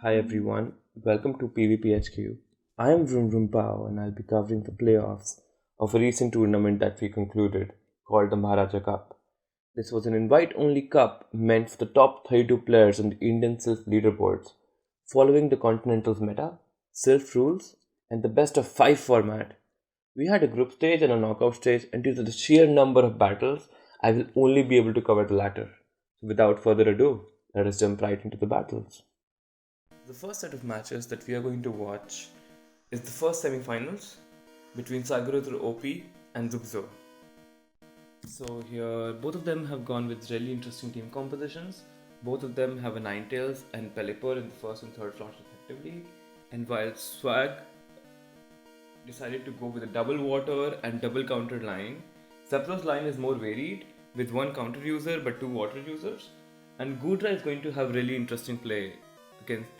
Hi everyone, welcome to PvPHQ. I am Vroom Vroom Pao and I'll be covering the playoffs of a recent tournament that we concluded called the Maharaja Cup. This was an invite only cup meant for the top 32 players on the Indian Silph leaderboards, following the Continentals Meta, Silph rules, and the best of 5 format. We had a group stage and a knockout stage, and due to the sheer number of battles, I will only be able to cover the latter. So without further ado, let us jump right into the battles. The first set of matches that we are going to watch is the first semifinals between Sagarudra OP and Zubzo. So here, both of them have gone with really interesting team compositions. Both of them have a Ninetales and Pelipper in the first and third slots respectively. And while Swag decided to go with a double water and double counter line, Zubzo's line is more varied with one counter user but two water users. And Gudra is going to have really interesting play against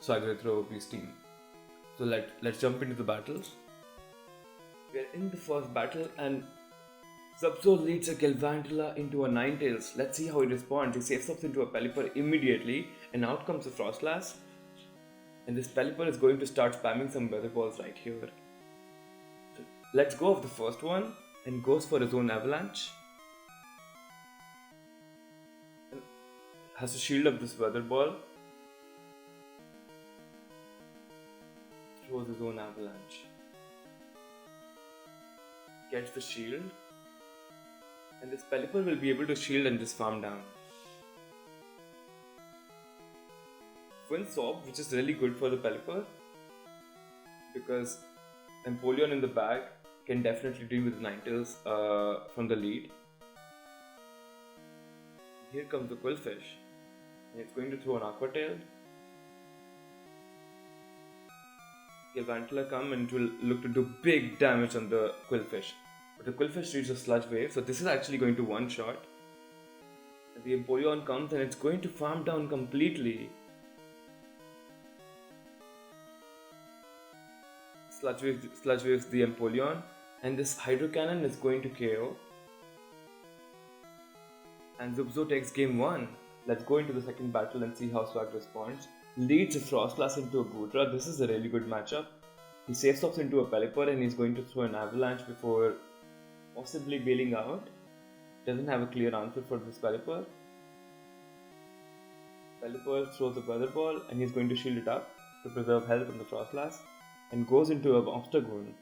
Sagarudra OP's team. So let's jump into the battles. We're in the first battle and Zubzo leads a Galvantula into a Ninetales. Let's see how he responds. He saves up into a Pelipper immediately and out comes a Frostlass. And this Pelipper is going to start spamming some weather balls right here. So let's go of the first one and goes for his own Avalanche. And has to shield up this weather ball. Throws his own Avalanche. Gets the shield. And this Pelipper will be able to shield and just farm down. Wins Swap, which is really good for the Pelipper because Empoleon in the back can definitely deal with Ninetales from the lead. Here comes the Quillfish and it's going to throw an Aqua Tail. Galvantula come and it will look to do big damage on the Quillfish. But the Quillfish reaches a Sludge Wave, so this is actually going to one-shot. The Empoleon comes and it's going to farm down completely. Sludge waves the Empoleon, and this Hydro Cannon is going to KO. And Zubzo takes game 1. Let's go into the second battle and see how Swag responds. Leads a Frostlass into a Gudra. This is a really good matchup. He safe swaps into a Pelipper and he's going to throw an Avalanche before possibly bailing out. Doesn't have a clear answer for this Pelipper. Pelipper throws a Weather Ball and he's going to shield it up to preserve health on the Frostlass and goes into a Obstagoon.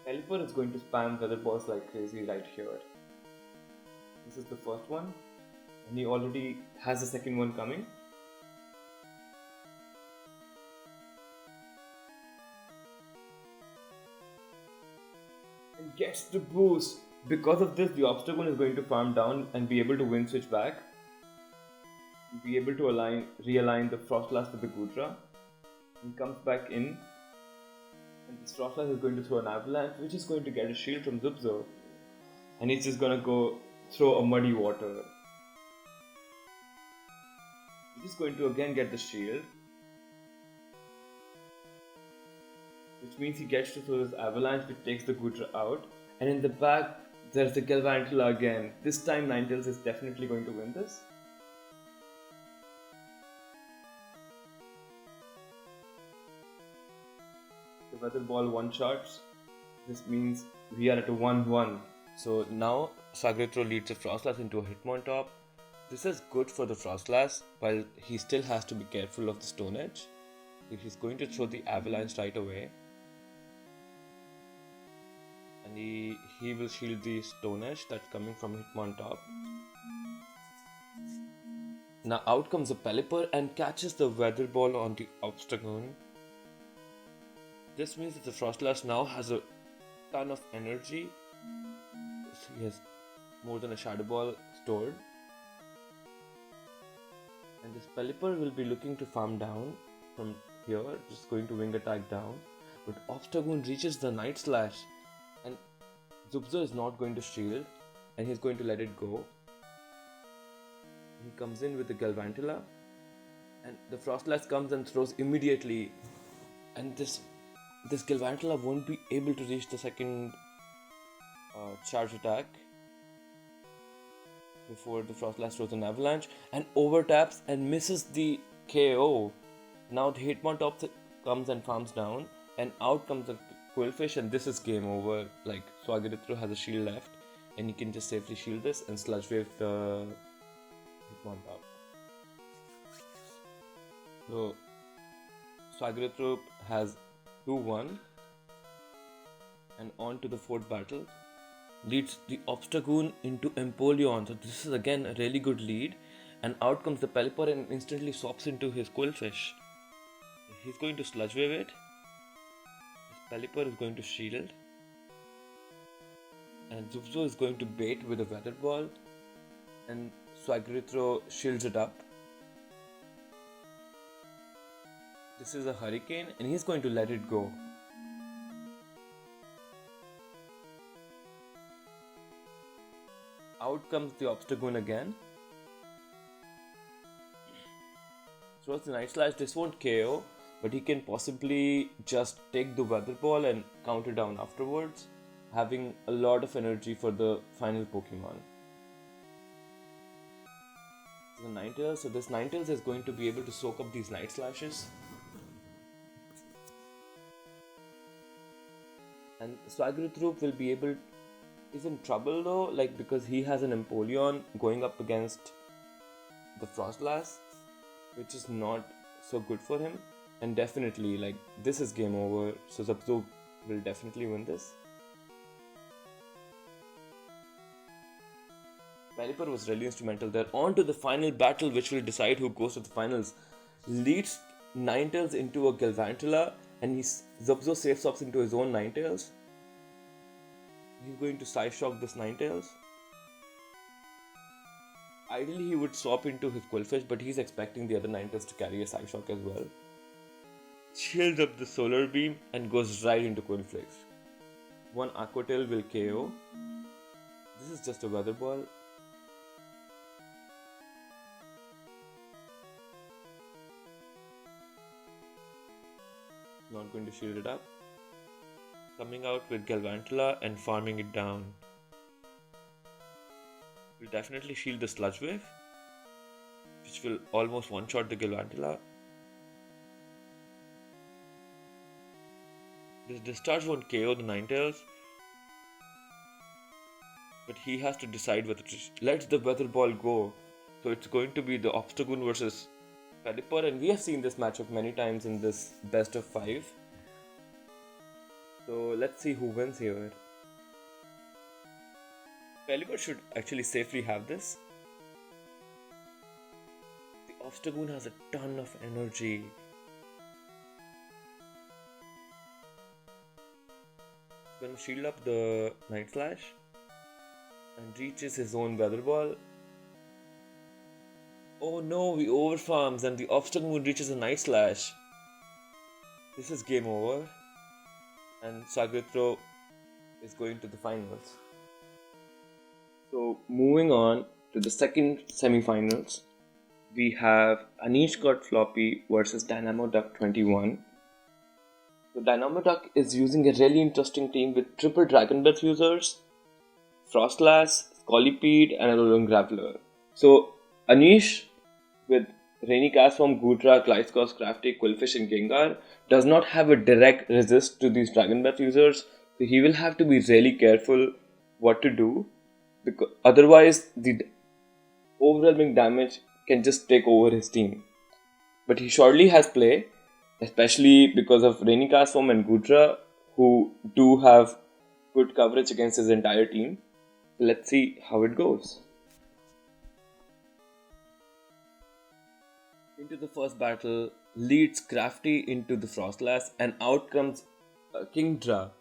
Pelipper is going to spam Weather Balls like crazy right here. This is the first one and he already has the second one coming. And gets the boost. Because of this, the Obstagoon is going to farm down and be able to win switch back. Be able to realign the Frostlass with the Gudra. And comes back in. And this Frostlass is going to throw an Avalanche, which is going to get a shield from Zubzo. And he's just gonna go throw a Muddy Water. He's just going to again get the shield. Which means he gets to throw this Avalanche which takes the Gudra out. And in the back, there's the Galvantula again. This time Ninetales is definitely going to win this. The Weather Ball one-shots. This means we are at a 1-1. So now Sagarudra leads the Frostlass into a Hitmontop. This is good for the Frostlass, while he still has to be careful of the Stone Edge. He's going to throw the Avalanche right away. And he will shield the Stone Edge that's coming from Hitmontop. Now out comes a Pelipper and catches the Weather Ball on the Obstagoon. This means that the Frostlass now has a ton of energy. He has more than a Shadow Ball stored. And this Pelipper will be looking to farm down from here, just going to wing attack down. But Obstagoon reaches the Night Slash and Zubzo is not going to shield and he's going to let it go. He comes in with the Galvantula and the Frostlass comes and throws immediately. And this Galvantula won't be able to reach the second charge attack before the Frostlass throws an Avalanche and overtaps and misses the KO. Now the Hitmontop comes and farms down, and out comes the Quillfish, and this is game over. Like, Swagiritro has a shield left, and he can just safely shield this and Sludge Wave the Hitmontop. So, Swagiritro has 2-1, and on to the fourth battle. Leads the Obstagoon into Empoleon. So this is again a really good lead. And out comes the Pelipper and instantly swaps into his Quillfish. He's going to Sludge Wave it. His Pelipper is going to shield. And Zubzo is going to bait with a Weather Ball. And Swagiritro shields it up. This is a Hurricane and he's going to let it go. Out comes the Obstagoon again. Throws the Night Slash. This won't KO, but he can possibly just take the Weather Ball and counter down afterwards, having a lot of energy for the final Pokemon. The Ninetales. So this Ninetales is going to be able to soak up these Night Slashes. And Swagiritro will be able... He's in trouble though, like, because he has an Empoleon going up against the Frostlass, which is not so good for him. And definitely, like, this is game over, so Zubzo will definitely win this. Pelipper was really instrumental there. On to the final battle, which will decide who goes to the finals. Leads Ninetales into a Galvantula, and Zubzo safe swaps into his own Ninetales. He's going to Side Shock this Ninetales. Ideally, he would swap into his Quillfish, but he's expecting the other Ninetales to carry a Side Shock as well. Shields up the Solar Beam and goes right into Quillflakes. One Aqua Tail will KO. This is just a Weather Ball. Not going to shield it up. Coming out with Galvantula and farming it down. Will definitely shield the Sludge Wave, which will almost one-shot the Galvantula. This discharge won't KO the Ninetales, but he has to decide whether to let the Weather Ball go. So it's going to be the Obstagoon versus Pelipper, and we have seen this matchup many times in this best of 5. So let's see who wins here. Pelipper should actually safely have this. The Obstagoon has a ton of energy. Gonna shield up the Night Slash and reaches his own Weather Ball. Oh no, he overfarms and the Obstagoon reaches a Night Slash. This is game over. And Swagiritro is going to the finals. So moving on to the second semi-finals, we have Anish Got Floppy versus Dynamo Duck 21. So Dynamo Duck is using a really interesting team with triple Dragon Breath users, Frostlass, Scolipede and a Alolan Graveler. So Anish with Rainy Cast from Goodra, Gliscor, Crafty, Quillfish and Gengar does not have a direct resist to these Dragon Breath users, so he will have to be really careful what to do, because otherwise the overwhelming damage can just take over his team. But he surely has play, especially because of Rainy Cast Form and Goodra, who do have good coverage against his entire team. Let's see how it goes. Into the first battle, leads Crafty into the Frostlass, and out comes Kingdra.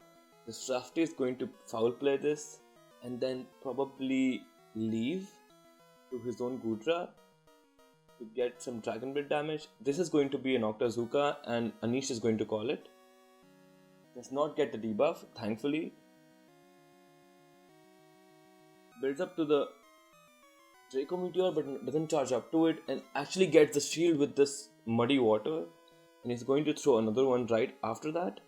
The Crafty is going to foul play this and then probably leave to his own Goodra to get some Dragon Breath damage. This is going to be an Octazooka and Anish is going to call it. Does not get the debuff, thankfully. Builds up to the Draco Meteor but doesn't charge up to it and actually gets the shield with this muddy water, and he's going to throw another one right after that.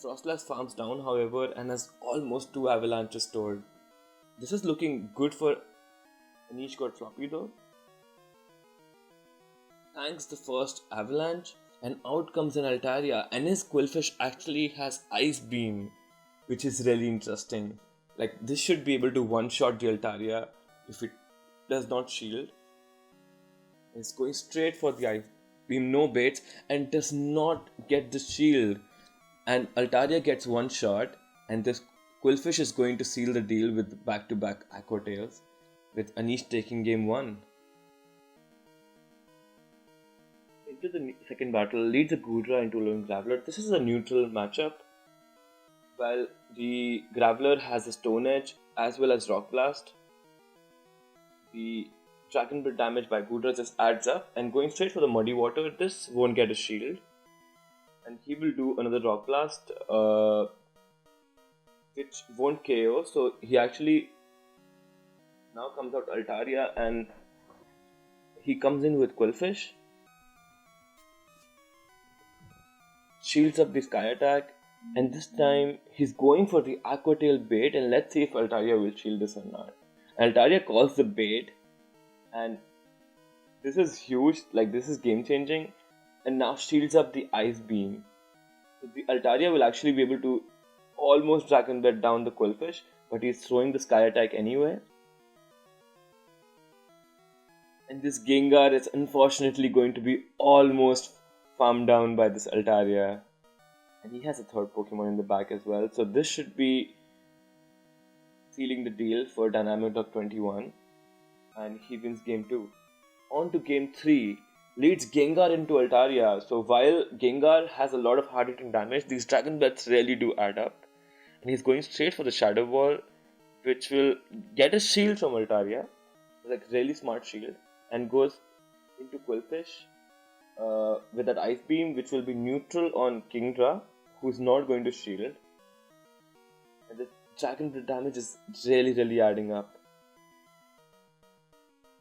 Frostlass farms down however and has almost 2 avalanches stored. This is looking good for Anish Got Floppy though. tanks the first avalanche, and out comes an Altaria, and his Quillfish actually has Ice Beam, which is really interesting. Like, this should be able to one-shot the Altaria if it does not shield. It's going straight for the Ice Beam, no baits, and does not get the shield. And Altaria gets one shot, and this Quillfish is going to seal the deal with back-to-back Aqua Tails, with Anish taking game 1. Into the second battle, leads a Goodra into Lone Graveler. This is a neutral matchup. While the Graveler has a Stone Edge as well as Rock Blast, the Dragon Breath damage by Goodra just adds up, and going straight for the Muddy Water, this won't get a shield. And he will do another Rock Blast, which won't KO, so he actually now comes out Altaria and he comes in with Quillfish. Shields up the Sky Attack, and this time he's going for the Aqua Tail bait, and let's see if Altaria will shield this or not. Altaria calls the bait, and this is huge, like this is game changing, and now shields up the Ice Beam. So the Altaria will actually be able to almost Dragon Breath down the Quillfish, but he's throwing the Sky Attack anyway. And this Gengar is unfortunately going to be almost farmed down by this Altaria. And he has a third Pokemon in the back as well, so this should be sealing the deal for Dynamic Dog 21. And he wins game 2. On to game 3. Leads Gengar into Altaria. So while Gengar has a lot of hard hitting damage, these Dragon Breaths really do add up. And he's going straight for the Shadow Ball, which will get a shield from Altaria. Like really smart shield. And goes into Quillfish with that Ice Beam, which will be neutral on Kingdra, who's not going to shield. And the Dragon Breath damage is really adding up.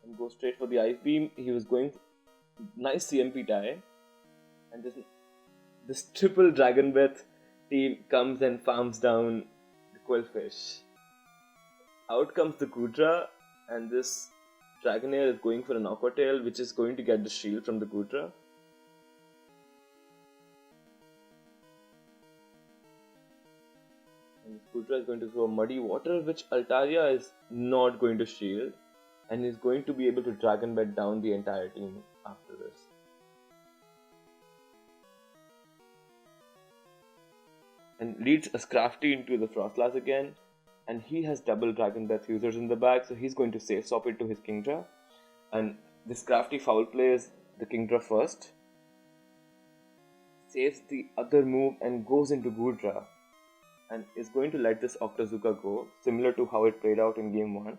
And goes straight for the Ice Beam. He was going nice CMP tie, and this triple Dragon Breath team comes and farms down the Quillfish. Out comes the Goodra, and this Dragonair is going for an Aqua Tail, which is going to get the shield from the Goodra. And this Goodra is going to throw Muddy Water, which Altaria is not going to shield, and is going to be able to Dragon Breath down the entire team after this. And leads a Scrafty into the Frostlass again, and he has double Dragon Breath users in the back, so he's going to safe swap it to his Kingdra. And this Crafty foul plays the Kingdra first, saves the other move and goes into Goodra, and is going to let this Octazooka go, similar to how it played out in game 1.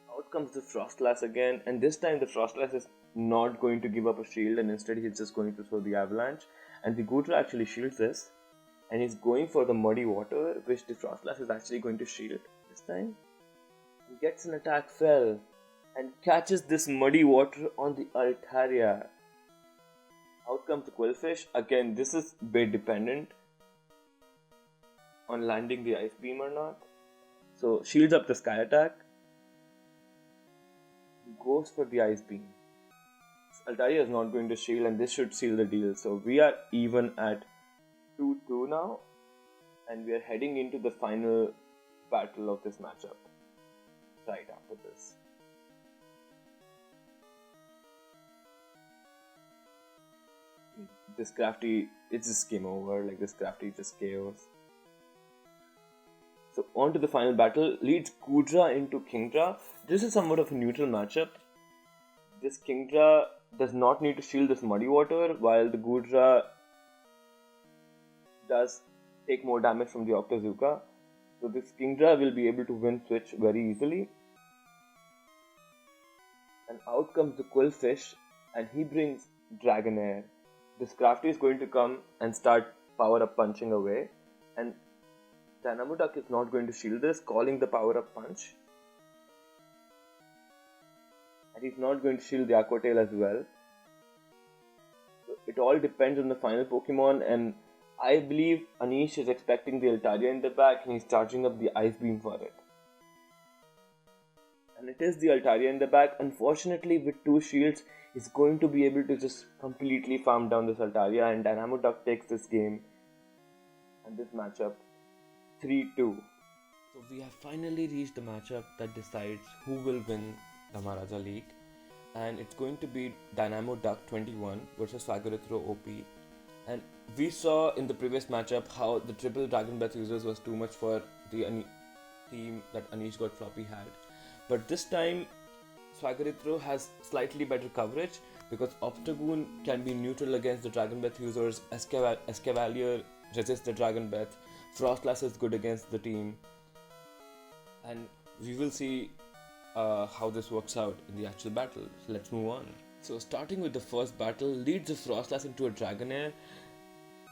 Out comes the Frostlass again, and this time the Frostlass is not going to give up a shield, and instead he's just going to throw the Avalanche, and the Goodra actually shields this, and he's going for the Muddy Water, which the Frostlass is actually going to shield this time. He gets an attack fell and catches this Muddy Water on the Altaria. Out comes the Quillfish. Again, this is bait dependent on landing the Ice Beam or not. So shields up the Sky Attack. Goes for the Ice Beam. Altaria is not going to shield, and this should seal the deal. So we are even at 2-2 now, and we are heading into the final battle of this matchup right after this. This Crafty, it's just game over. Like, this Crafty just chaos. So on to the final battle. Leads Goodra into Kingdra. This is somewhat of a neutral matchup. This Kingdra does not need to shield this Muddy Water, while the Goodra does take more damage from the Octazooka. So this Kingdra will be able to win switch very easily. And out comes the Quillfish, and he brings Dragonair. This Crafty is going to come and start power up punching away, and Dynamo Duck is not going to shield this, calling the power up punch. And he's not going to shield the Aqua Tail as well. So it all depends on the final Pokemon, and I believe Anish is expecting the Altaria in the back, and he's charging up the Ice Beam for it. And it is the Altaria in the back. Unfortunately, with two shields, he's going to be able to just completely farm down this Altaria, and Dynamo Duck takes this game and this matchup 3-2. So we have finally reached the matchup that decides who will win the Maharaja League, and it's going to be Dynamo Duck 21 versus Swaggerithro OP. And we saw in the previous matchup how the triple Dragon Breath users was too much for the team that Anish Got Floppy had. But this time, Swaggerithro has slightly better coverage because Obstagoon can be neutral against the Dragon Breath users, Escavalier resists the Dragon Breath, Frostlass is good against the team, and we will see how this works out in the actual battle. So let's move on. So starting with the first battle, leads the Frostlass into a Dragonair.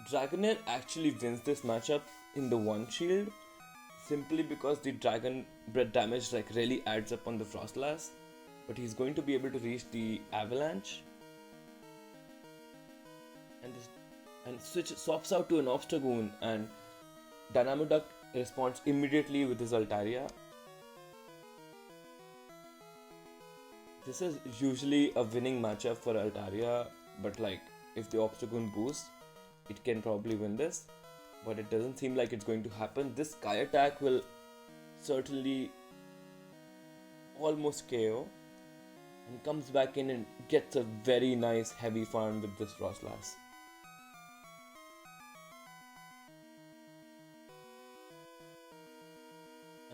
Dragonair actually wins this matchup in the one shield simply because the Dragon Breath damage really adds up on the Frostlass, but he's going to be able to reach the Avalanche and swaps out to an Obstagoon, and Dynamo Duck responds immediately with his Altaria. This is usually a winning matchup for Altaria, but if the Obstagoon boosts, it can probably win this, but it doesn't seem like it's going to happen. This Sky attack will certainly almost KO and comes back in and gets a very nice heavy farm with this Frostlass.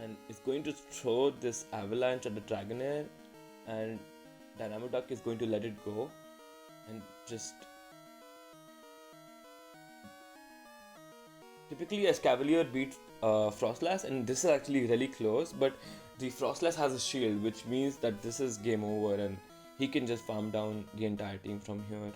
And it's going to throw this Avalanche at the Dragonair, and Dynamo Duck is going to let it go and just... Typically Escavalier beats Frostlass, and this is actually really close, but the Frostlass has a shield, which means that this is game over and he can just farm down the entire team from here.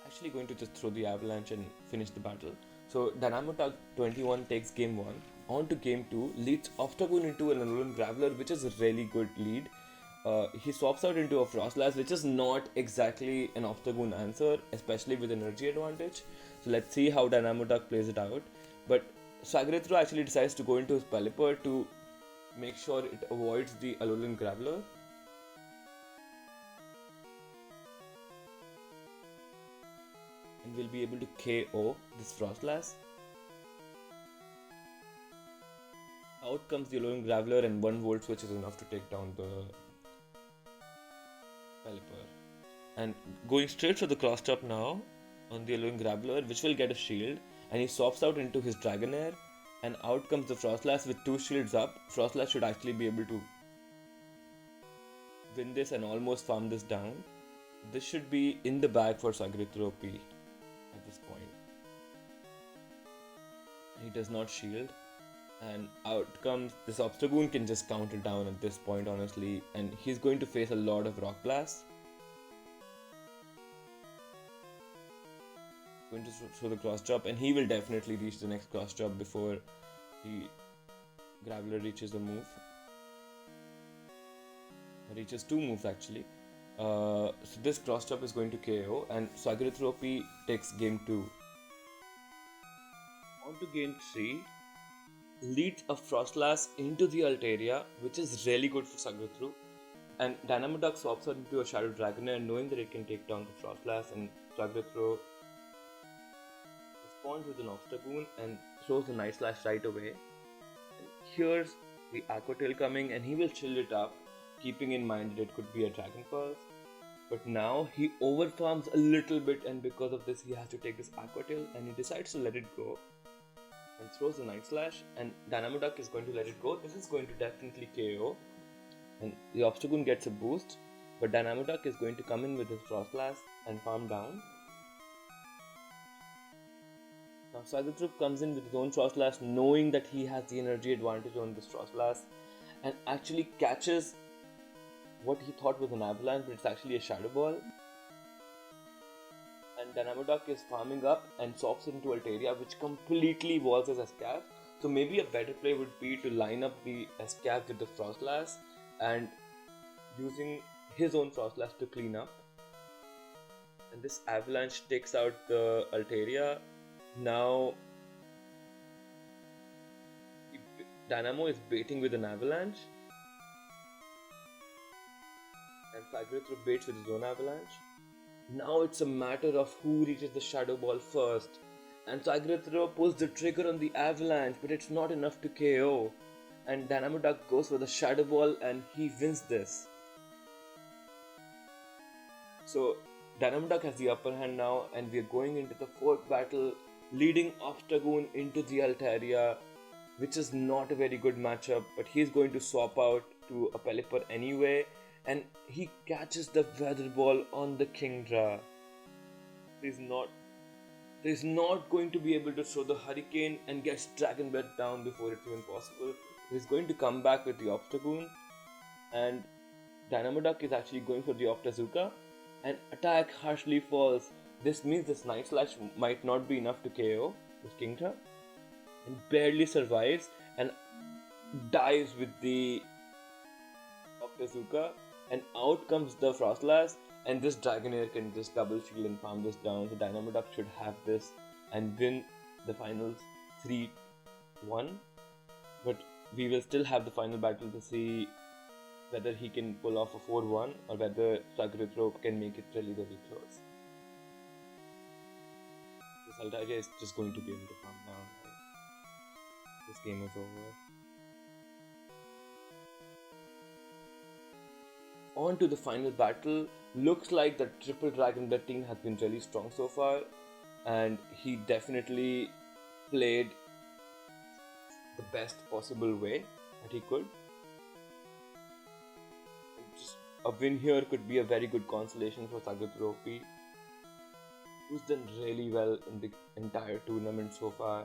Actually going to just throw the Avalanche and finish the battle. So Dynamo Duck 21 takes game 1. On to game 2, leads Obstagoon into an Alolan Graveler, which is a really good lead. He swaps out into a Frostlass, which is not exactly an Obstagoon answer, especially with energy advantage. So let's see how Dynamo Duck plays it out. But Swaggerithro actually decides to go into his Pelipper to make sure it avoids the Alolan Graveler. And we'll be able to KO this Frostlass. Out comes the Alolan Graveler, and 1 Volt Switch is enough to take down the Pelipper. And going straight for the cross chop now on the Alolan Graveler, which will get a shield, and he swaps out into his Dragonair, and out comes the Frostlass with 2 shields up. Frostlass should actually be able to win this and almost farm this down. This should be in the bag for Swaggerithro OP at this point. He does not shield, and out comes this Obstagoon can just counter down at this point, honestly, and he's going to face a lot of Rock Blast. Going to throw the cross chop, and he will definitely reach the next cross chop before the Graveler reaches the move. Or reaches 2 moves actually. So this cross chop is going to KO, and Swaggerithro OP takes game 2. On to game 3. Leads a Frostlass into the Altaria, which is really good for Swaggerithro. And Dynamo Duck swaps out into a Shadow Dragonair, knowing that it can take down the Frostlass, and Swaggerithro responds with an Obstagoon and throws a Night Slash right away. And here's the Aqua Tail coming, and he will chill it up, keeping in mind that it could be a Dragon Pulse. But now he overfarms a little bit, and because of this he has to take this Aqua Tail, and he decides to let it go and throws a Night Slash, and Dynamo Duck is going to let it go. This is going to definitely KO, and the Obstagoon gets a boost, but Dynamo Duck is going to come in with his Frostlass and farm down. Now Swaggerithro comes in with his own Frostlass, knowing that he has the energy advantage on this Frostlass, and actually catches what he thought was an Avalanche, but it's actually a Shadow Ball. And Dynamo Duck is farming up and swaps into Altaria, which completely walls his Escav. So maybe a better play would be to line up the Escav with the Frostlass and using his own Frostlass to clean up. And this Avalanche takes out the Altaria. Now Dynamo is baiting with an avalanche, and Sagretro baits with his own avalanche. Now it's a matter of who reaches the Shadow Ball first. And Sagretro pulls the trigger on the avalanche, but it's not enough to KO. And Dynamo Duck goes for the Shadow Ball and he wins this. So Dynamo Duck has the upper hand now, and we are going into the fourth battle, leading Octagon into the Altaria, which is not a very good matchup, but he's going to swap out to a Pelipper anyway, and he catches the Weather Ball on the Kingdra. He's not going to be able to throw the Hurricane and gets Dragon Breath down before it's even possible. He's going to come back with the Octagon, and Dynamo Duck is actually going for the Octazooka, and attack harshly falls. This means this Night Slash might not be enough to KO this Kingdra, and barely survives and dies with the Octazooka, and out comes the Frostlass, and this Dragonair can just double shield and palm this down. So Dynamo Duck should have this and win the finals 3-1, but we will still have the final battle to see whether he can pull off a 4-1 or whether Sagretro can make it really very close. This Altaria is just going to be able to calm down. Right? This game is over. On to the final battle. Looks like the Triple Dragon Blood team has been really strong so far, and he definitely played the best possible way that he could. Just a win here could be a very good consolation for Sagretro, who's done really well in the entire tournament so far.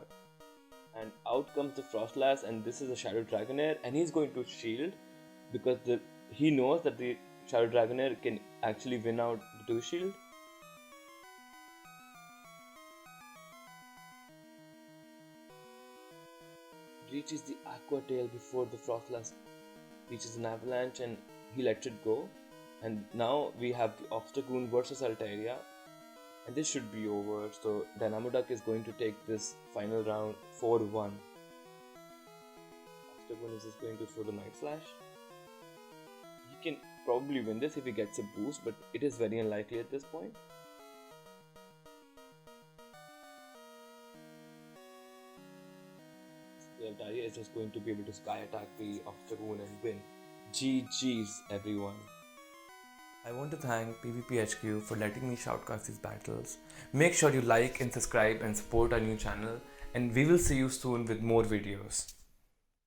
And out comes the Frostlass, and this is a Shadow Dragonair, and he's going to shield because he knows that the Shadow Dragonair can actually win out the 2 shield. Reaches the Aqua Tail before the Frostlass reaches an avalanche, and he lets it go. And now we have the Obstagoon versus Altaria, and this should be over. So Dynamo Duck is going to take this final round 4-1. Obstagoon is just going to throw the Night Slash. He can probably win this if he gets a boost, but it is very unlikely at this point. The Altaria is just going to be able to sky attack the Octagon and win. GG's everyone. I want to thank PvPHQ for letting me shoutcast these battles. Make sure you like and subscribe and support our new channel, and we will see you soon with more videos.